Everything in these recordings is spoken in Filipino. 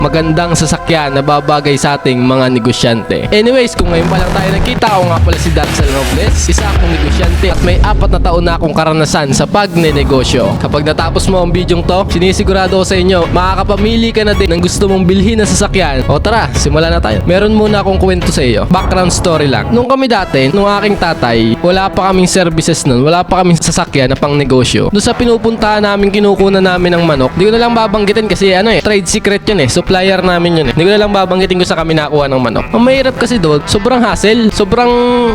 magandang sasakyan na babagay sa ating mga negosyante. Anyways, kung ngayon pa lang tayo nagkita, ako nga pala si Darcel Robles, isa akong negosyante at may 4 na taon na akong karanasan sa pagnenegosyo. Kapag natapos mo ang bidyong to, sinisigurado ko sa inyo, makakapamili ka na din ng gusto mong bilhin na sasakyan. O tara, simulan na tayo. Meron muna akong kwento sa iyo. Background story lang. Nung kami dati, nung aking tatay, wala pa kaming services nun, wala pa kaming sasakyan na pang negosyo. Doon sa pinupuntahan namin, kinukunan namin ng manok. Di ko na lang babanggitin kasi trade secret yun supplier namin yun Di ko na lang babanggitin kung sa kami nakuha ng manok. Ang mahirap kasi doon, sobrang hassle, sobrang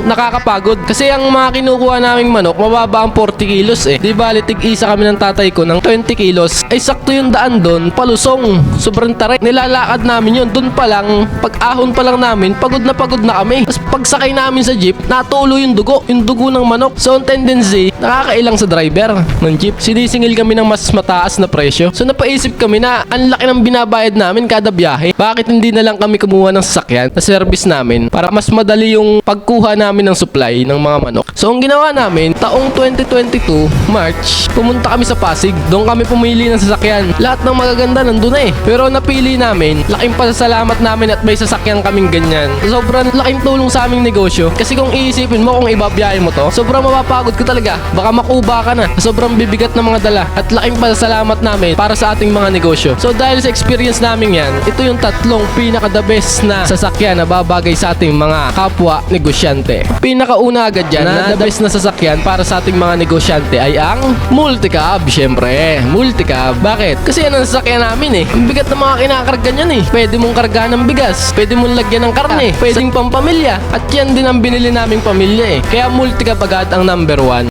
nakakapagod. Kasi ang mga kinukuha naming manok, mababa ang 40 kilos Di bali, tig-isa kami ng tatay ko ng 20 kilos. Ay sakto yung daan doon, palusong. Sobrang tarik. Nilalakad namin yun. Doon pa lang, pag-ahon pa lang namin, pagod na kami. Tapos pagsakay namin sa jeep, natulo yung dugo ng manok. So, ang tendency, nakakailang sa driver ng jeep. Sinisingil kami ng mas mataas na presyo. So, napaisip kami na ang laki ng binabayad namin kada biyahe. Bakit hindi na lang kami kumuha ng sasakyan na service namin para mas madali yung pagkuha namin ng supply ng mga manok. So, ang ginawa namin, taong 2022, March, pumunta kami sa Pasig. Doon kami pumili ng sasakyan. Lahat ng magaganda nandun Pero napili namin, laking pasasalamat namin at may sasakyan kaming ganyan. Sobrang laking tulong sa aming negosyo. Kasi kung iisipin mo kung ibabiyahe mo to, sobrang mapapagod ka talaga. Baka makuba ka na. Sobrang bibigat ng mga dala. At laking pasasalamat namin para sa ating mga negosyo. So dahil sa experience namin yan, ito yung 3 pinaka-the best na sasakyan na babagay sa ating mga kapwa negosyante. Pinakauna agad dyan na the best na sasakyan para sa ating mga negosyante ay ang multicab. Syempre, multicab. Bakit? Kasi yan ang sasakyan namin Ang bigat ng mga kinakarga niyan Pwede mong karga ng bigas, pwede mong lagyan ng karne, pwedeng pampamilya. At yan din ang binili naming pamilya Kaya multicab agad ang number 1.